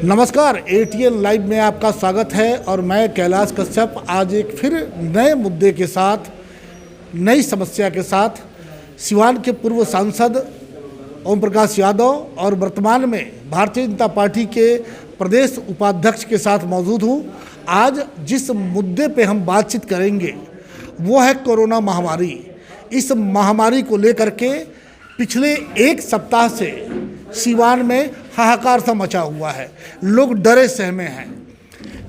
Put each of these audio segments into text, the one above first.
नमस्कार, ATN live में आपका स्वागत है और मैं कैलाश कश्यप आज एक फिर नए मुद्दे के साथ, नई समस्या के साथ सिवान के पूर्व सांसद ओम प्रकाश यादव और वर्तमान में भारतीय जनता पार्टी के प्रदेश उपाध्यक्ष के साथ मौजूद हूँ। आज जिस मुद्दे पे हम बातचीत करेंगे वो है कोरोना महामारी। इस महामारी को लेकर के पिछले एक सप्ताह से सिवान में हाहाकार सा मचा हुआ है। लोग डरे सहमे हैं।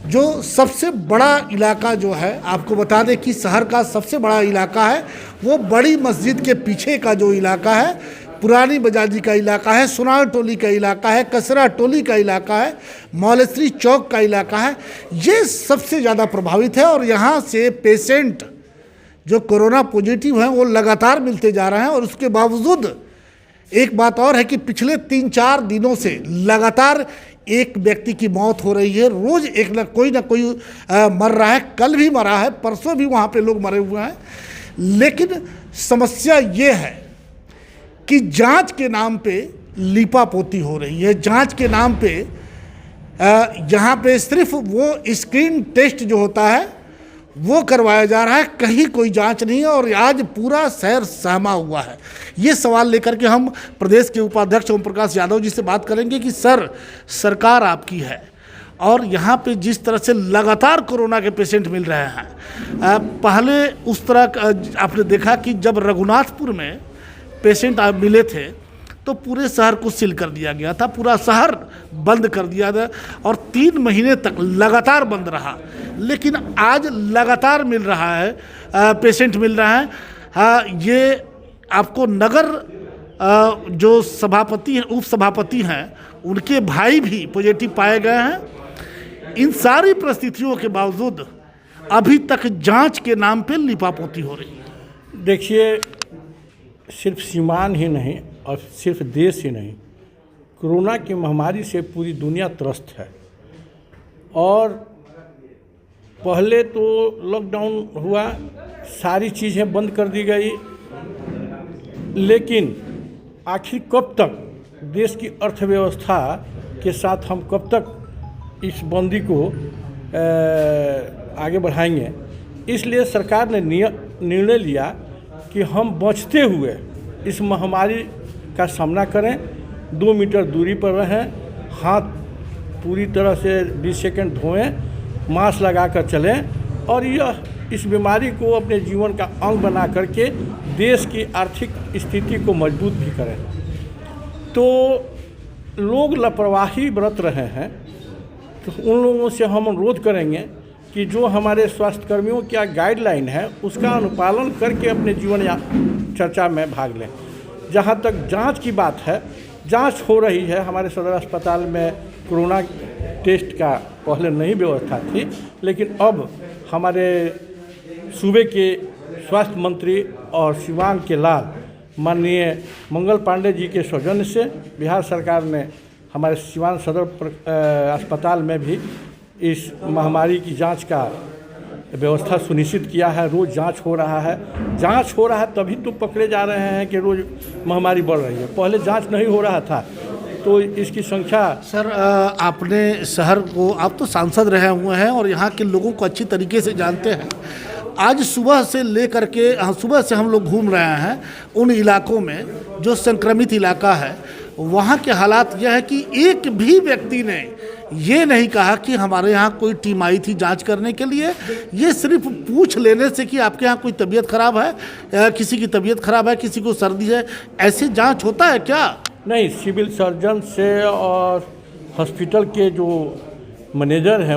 जो सबसे बड़ा इलाका जो है, आपको बता दें कि शहर का सबसे बड़ा इलाका है वो बड़ी मस्जिद के पीछे का जो इलाका है, पुरानी बाजाजी का इलाका है, सुनार टोली का इलाका है, कसरा टोली का इलाका है, मौलश्री चौक का इलाका है। ये सबसे ज़्यादा प्रभावित है और यहाँ से पेशेंट जो कोरोना पॉजिटिव हैं वो लगातार मिलते जा रहे हैं। और उसके बावजूद एक बात और है कि पिछले 3-4 दिनों से लगातार एक व्यक्ति की मौत हो रही है। रोज़ एक ना कोई मर रहा है। कल भी मरा है, परसों भी वहाँ पे लोग मरे हुए हैं। लेकिन समस्या ये है कि जांच के नाम पे लीपापोती हो रही है। जांच के नाम पे यहाँ पे सिर्फ वो स्क्रीन टेस्ट जो होता है वो करवाया जा रहा है, कहीं कोई जांच नहीं है। और आज पूरा शहर सहमा हुआ है। ये सवाल लेकर के हम प्रदेश के उपाध्यक्ष ओम प्रकाश यादव जी से बात करेंगे कि सर, सरकार आपकी है और यहाँ पे जिस तरह से लगातार कोरोना के पेशेंट मिल रहे हैं, पहले उस तरह आपने देखा कि जब रघुनाथपुर में पेशेंट मिले थे तो पूरे शहर को सील कर दिया गया था, पूरा शहर बंद कर दिया था और 3 महीने तक लगातार बंद रहा। लेकिन आज लगातार मिल रहा है, पेशेंट मिल रहा है। ये आपको नगर जो सभापति हैं, उप सभापति हैं, उनके भाई भी पॉजिटिव पाए गए हैं। इन सारी परिस्थितियों के बावजूद अभी तक जांच के नाम पे लिपापोती हो रही है। देखिए, सिर्फ सीमान ही नहीं और सिर्फ देश ही नहीं, कोरोना की महामारी से पूरी दुनिया त्रस्त है। और पहले तो लॉकडाउन हुआ, सारी चीज़ें बंद कर दी गई, लेकिन आखिर कब तक देश की अर्थव्यवस्था के साथ हम कब तक इस बंदी को आगे बढ़ाएंगे। इसलिए सरकार ने निर्णय लिया कि हम बचते हुए इस महामारी का सामना करें, 2 मीटर दूरी पर रहें, हाथ पूरी तरह से 20 सेकंड धोएं, मास्क लगा कर चलें और यह इस बीमारी को अपने जीवन का अंग बना करके देश की आर्थिक स्थिति को मजबूत भी करें। तो लोग लापरवाही बरत रहे हैं, तो उन लोगों से हम अनुरोध करेंगे कि जो हमारे स्वास्थ्यकर्मियों की गाइडलाइन है उसका अनुपालन करके अपने जीवन या चर्चा में भाग लें। जहाँ तक जांच की बात है, जांच हो रही है। हमारे सदर अस्पताल में कोरोना टेस्ट का पहले नहीं व्यवस्था थी, लेकिन अब हमारे सूबे के स्वास्थ्य मंत्री और सिवान के लाल माननीय मंगल पांडे जी के सौजन्य से बिहार सरकार ने हमारे सिवान सदर अस्पताल में भी इस महामारी की जांच का व्यवस्था सुनिश्चित किया है। रोज़ जांच हो रहा है। जांच हो रहा है तभी तो पकड़े जा रहे हैं कि रोज़ महामारी बढ़ रही है। पहले जांच नहीं हो रहा था तो इसकी संख्या। सर, आपने शहर को, आप तो सांसद रहे हुए हैं और यहाँ के लोगों को अच्छी तरीके से जानते हैं। आज सुबह से लेकर के सुबह से हम लोग घूम रहे हैं उन इलाकों में जो संक्रमित इलाका है। वहाँ के हालात यह है कि एक भी व्यक्ति ने ये नहीं कहा कि हमारे यहाँ कोई टीम आई थी जांच करने के लिए। ये सिर्फ पूछ लेने से कि आपके यहाँ कोई तबीयत खराब है, किसी की तबीयत खराब है, किसी को सर्दी है, ऐसे जांच होता है क्या? नहीं, सिविल सर्जन से और हॉस्पिटल के जो मैनेजर हैं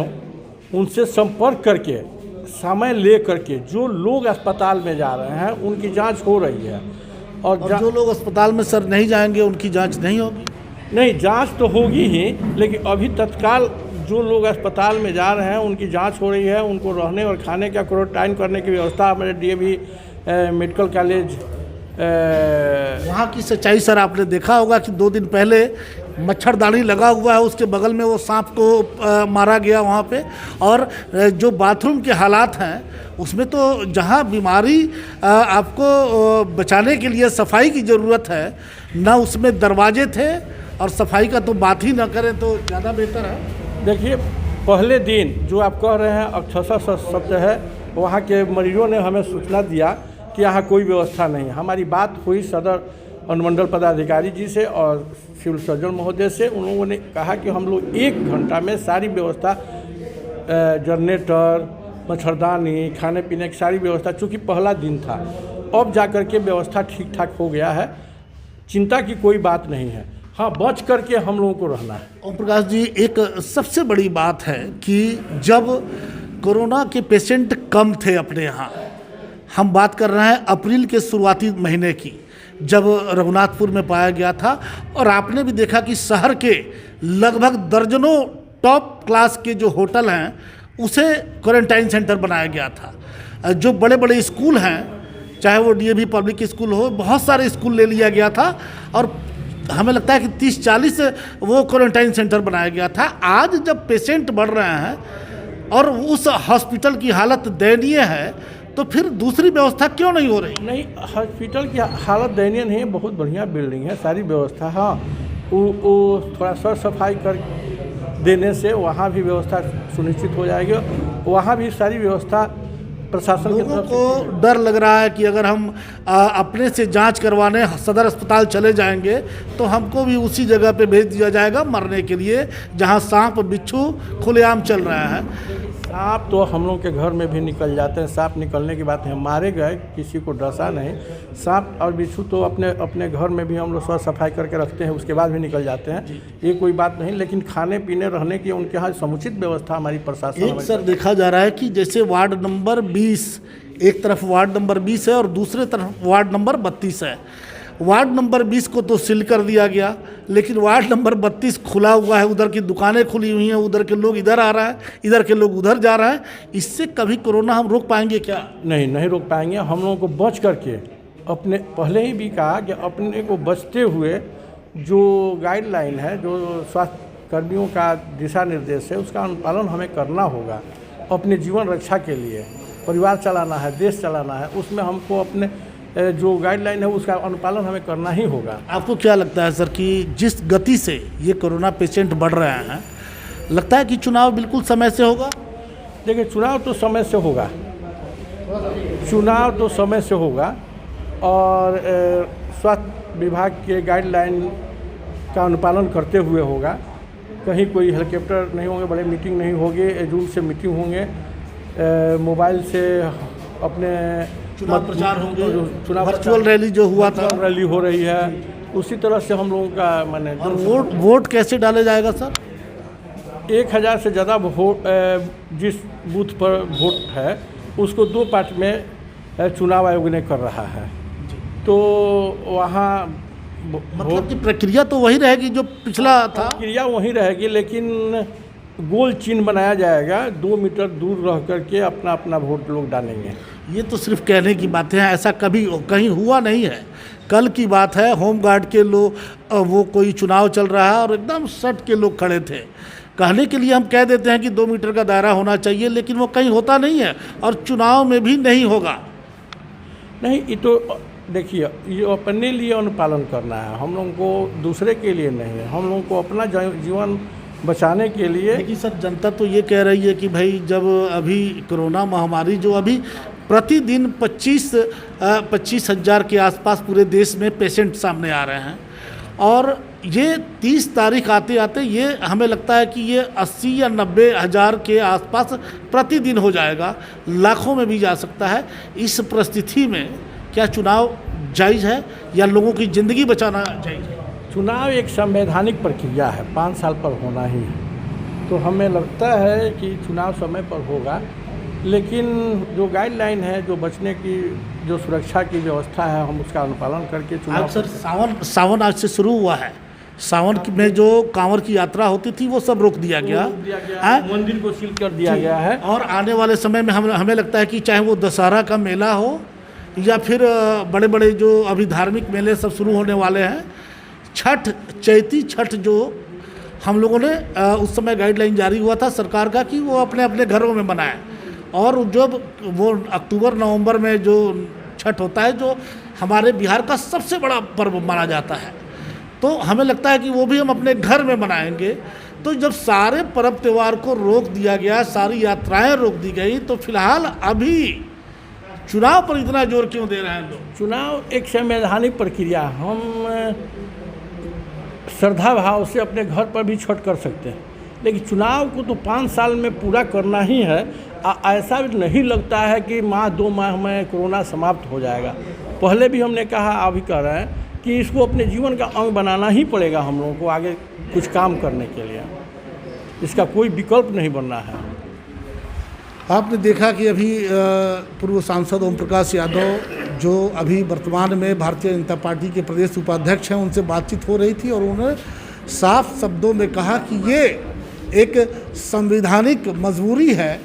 उनसे संपर्क करके समय ले करके जो लोग अस्पताल में जा रहे हैं उनकी जाँच हो रही है। और जो लोग अस्पताल में सर नहीं जाएंगे उनकी जाँच नहीं होगी? नहीं, जांच तो होगी ही, लेकिन अभी तत्काल जो लोग अस्पताल में जा रहे हैं उनकी जांच हो रही है। उनको रहने और खाने का क्वारंटाइन करने की व्यवस्था हमारे डीएवी मेडिकल कॉलेज वहाँ की सच्चाई सर आपने देखा होगा कि 2 दिन पहले मच्छरदानी लगा हुआ है, उसके बगल में वो सांप को मारा गया वहाँ पे। और जो बाथरूम के हालात हैं उसमें तो जहाँ बीमारी आपको बचाने के लिए सफाई की ज़रूरत है, ना उसमें दरवाजे थे और सफाई का तो बात ही ना करें तो ज़्यादा बेहतर है। देखिए, पहले दिन जो आप कह रहे हैं अक्षरशः सत्य है, वहाँ के मरीजों ने हमें सूचना दिया कि यहाँ कोई व्यवस्था नहीं है। हमारी बात हुई सदर अनुमंडल पदाधिकारी जी से और सिविल सर्जन महोदय से। उन लोगों ने कहा कि हम लोग 1 घंटा में सारी व्यवस्था, जनरेटर, मच्छरदानी, खाने पीने की सारी व्यवस्था, चूँकि पहला दिन था, अब जा कर के व्यवस्था ठीक ठाक हो गया है। चिंता की कोई बात नहीं है। हाँ, बच कर के हम लोगों को रहना है। ओम प्रकाश जी, एक सबसे बड़ी बात है कि जब कोरोना के पेशेंट कम थे अपने यहाँ, हम बात कर रहे हैं अप्रैल के शुरुआती महीने की, जब रघुनाथपुर में पाया गया था, और आपने भी देखा कि शहर के लगभग दर्जनों टॉप क्लास के जो होटल हैं उसे क्वारंटाइन सेंटर बनाया गया था। जो बड़े बड़े स्कूल हैं, चाहे वो डीएवी पब्लिक स्कूल हो, बहुत सारे स्कूल ले लिया गया था और हमें लगता है कि 30-40 वो क्वारंटाइन सेंटर बनाया गया था। आज जब पेशेंट बढ़ रहे हैं और उस हॉस्पिटल की हालत दयनीय है, तो फिर दूसरी व्यवस्था क्यों नहीं हो रही? नहीं, हॉस्पिटल की हालत दयनीय नहीं है, बहुत बढ़िया बिल्डिंग है, सारी व्यवस्था। हाँ, वो थोड़ा साफ सफाई कर देने से वहाँ भी व्यवस्था सुनिश्चित हो जाएगी। वहाँ भी सारी व्यवस्था प्रशासन की तरफ को डर लग रहा है कि अगर हम अपने से जांच करवाने सदर अस्पताल चले जाएंगे तो हमको भी उसी जगह पे भेज दिया जाएगा मरने के लिए, जहां सांप बिच्छू खुलेआम चल रहा है। सांप तो हम लोग के घर में भी निकल जाते हैं। सांप निकलने की बात है, मारे गए, किसी को डसा नहीं। सांप और बिच्छू तो अपने घर में भी हम लोग साफ सफाई करके रखते हैं, उसके बाद भी निकल जाते हैं, ये कोई बात नहीं। लेकिन खाने पीने रहने की उनके यहाँ समुचित व्यवस्था हमारी प्रशासन। एक सर देखा जा रहा है कि जैसे वार्ड नंबर 20, एक तरफ वार्ड नंबर 20 है और दूसरे तरफ वार्ड नंबर 32 है। वार्ड नंबर 20 को तो सील कर दिया गया, लेकिन वार्ड नंबर 32 खुला हुआ है। उधर की दुकानें खुली हुई हैं, उधर के लोग इधर आ रहे हैं, इधर के लोग उधर जा रहे हैं। इससे कभी कोरोना हम रोक पाएंगे क्या? नहीं रोक पाएंगे। हम लोगों को बच करके, अपने पहले ही भी कहा कि अपने को बचते हुए जो गाइडलाइन है, जो स्वास्थ्य कर्मियों का दिशा निर्देश है, उसका अनुपालन हमें करना होगा। अपने जीवन रक्षा के लिए, परिवार चलाना है, देश चलाना है, उसमें हमको अपने जो गाइडलाइन है उसका अनुपालन हमें करना ही होगा। आपको क्या लगता है सर कि जिस गति से ये कोरोना पेशेंट बढ़ रहे हैं, लगता है कि चुनाव बिल्कुल समय से होगा? देखिए, चुनाव तो समय से होगा, चुनाव तो समय से होगा और स्वास्थ्य विभाग के गाइडलाइन का अनुपालन करते हुए होगा। कहीं कोई हेलीकॉप्टर नहीं होंगे, बड़े मीटिंग नहीं होगी, जूम से मीटिंग होंगे, मोबाइल से अपने चुनाव प्रचार होंगे, चुनाव वर्चुअल रैली जो हुआ था, रैली हो रही है, उसी तरह से हम लोगों का माने। और वोट कैसे डाले जाएगा सर? 1000 से ज़्यादा वोट जिस बूथ पर वोट है उसको 2 पार्ट में चुनाव आयोग ने कर रहा है। तो वहाँ मतलब कि प्रक्रिया तो वही रहेगी जो पिछला था? प्रक्रिया वही रहेगी, लेकिन गोल चिन्ह बनाया जाएगा, 2 मीटर दूर रह करके अपना अपना वोट लोग डालेंगे। ये तो सिर्फ कहने की बातें हैं, ऐसा कभी कहीं हुआ नहीं है। कल की बात है, होमगार्ड के लोग, वो कोई चुनाव चल रहा है और एकदम सट के लोग खड़े थे। कहने के लिए हम कह देते हैं कि 2 मीटर का दायरा होना चाहिए, लेकिन वो कहीं होता नहीं है और चुनाव में भी नहीं होगा। नहीं, ये तो देखिए, ये अपने लिए अनुपालन करना है, हम लोगों को दूसरे के लिए नहीं है, हम लोगों को अपना जीवन बचाने के लिए। लेकिन सर, जनता तो ये कह रही है कि भाई जब अभी कोरोना महामारी जो अभी प्रतिदिन 25,000 के आसपास पूरे देश में पेशेंट सामने आ रहे हैं, और ये 30 तारीख आते आते ये हमें लगता है कि ये 80 या 90 हज़ार के आसपास प्रतिदिन हो जाएगा, लाखों में भी जा सकता है। इस परिस्थिति में क्या चुनाव जायज़ है या लोगों की ज़िंदगी बचाना जायज़ है? चुनाव एक संवैधानिक प्रक्रिया है, 5 साल पर होना ही है, तो हमें लगता है कि चुनाव समय पर होगा। लेकिन जो गाइडलाइन है, जो बचने की, जो सुरक्षा की व्यवस्था है, हम उसका अनुपालन करके चुनाव। सर, सावन आज से शुरू हुआ है। सावन में जो कांवड़ की यात्रा होती थी वो सब रोक दिया गया, मंदिर को सील कर दिया गया है। और आने वाले समय में हमें लगता है कि चाहे वो दशहरा का मेला हो या फिर बड़े बड़े जो अभी धार्मिक मेले सब शुरू होने वाले हैं, छठ, चैती छठ जो हम लोगों ने उस समय गाइडलाइन जारी हुआ था सरकार का कि वो अपने अपने घरों में मनाएं, और जब वो अक्टूबर नवंबर में जो छठ होता है, जो हमारे बिहार का सबसे बड़ा पर्व माना जाता है, तो हमें लगता है कि वो भी हम अपने घर में मनाएंगे। तो जब सारे पर्व त्यौहार को रोक दिया गया, सारी यात्राएं रोक दी गई, तो फिलहाल अभी चुनाव पर इतना जोर क्यों दे रहे हैं लोग? चुनाव एक संवैधानिक प्रक्रिया, हम श्रद्धा भाव से अपने घर पर भी छठ कर सकते हैं, लेकिन चुनाव को तो 5 साल में पूरा करना ही है। ऐसा भी नहीं लगता है कि माह 2 माह में कोरोना समाप्त हो जाएगा। पहले भी हमने कहा, अभी कह रहे हैं कि इसको अपने जीवन का अंग बनाना ही पड़ेगा हम लोगों को आगे कुछ काम करने के लिए। इसका कोई विकल्प नहीं बनना है। आपने देखा कि अभी पूर्व सांसद ओम प्रकाश यादव, जो अभी वर्तमान में भारतीय जनता पार्टी के प्रदेश उपाध्यक्ष हैं, उनसे बातचीत हो रही थी और उन्होंने साफ शब्दों में कहा कि ये एक संवैधानिक मजबूरी है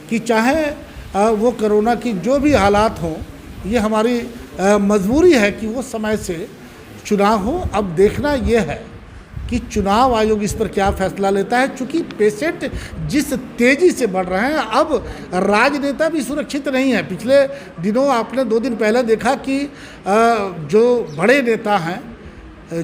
कि चाहे वो कोरोना की जो भी हालात हों, ये हमारी मजबूरी है कि वो समय से चुनाव हो। अब देखना ये है कि चुनाव आयोग इस पर क्या फैसला लेता है। चूँकि पेशेंट जिस तेज़ी से बढ़ रहे हैं, अब राजनेता भी सुरक्षित नहीं है। पिछले दिनों आपने 2 दिन पहले देखा कि जो बड़े नेता हैं,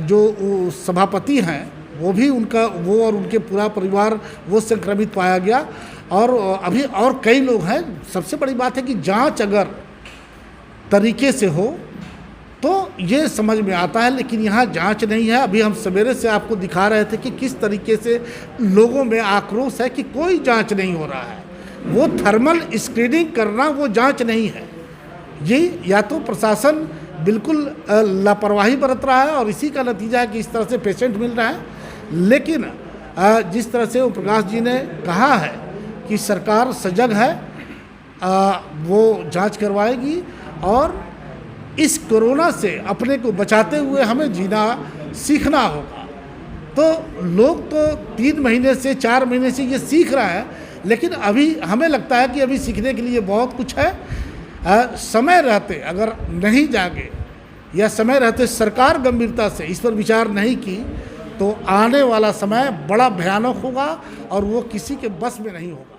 जो सभापति हैं, वो भी वो और उनके पूरा परिवार वो संक्रमित पाया गया। और अभी और कई लोग हैं। सबसे बड़ी बात है कि जांच अगर तरीके से हो तो ये समझ में आता है, लेकिन यहाँ जांच नहीं है। अभी हम सवेरे से आपको दिखा रहे थे कि किस तरीके से लोगों में आक्रोश है कि कोई जांच नहीं हो रहा है। वो थर्मल स्क्रीनिंग करना वो जांच नहीं है। ये या तो प्रशासन बिल्कुल लापरवाही बरत रहा है और इसी का नतीजा है कि इस तरह से पेशेंट मिल रहा है। लेकिन जिस तरह से ओम प्रकाश जी ने कहा है कि सरकार सजग है, वो जांच करवाएगी और इस कोरोना से अपने को बचाते हुए हमें जीना सीखना होगा। तो लोग तो 3 महीने से 4 महीने से ये सीख रहा है, लेकिन अभी हमें लगता है कि अभी सीखने के लिए बहुत कुछ है। समय रहते अगर नहीं जागे या समय रहते सरकार गंभीरता से इस पर विचार नहीं की, तो आने वाला समय बड़ा भयानक होगा और वो किसी के बस में नहीं होगा।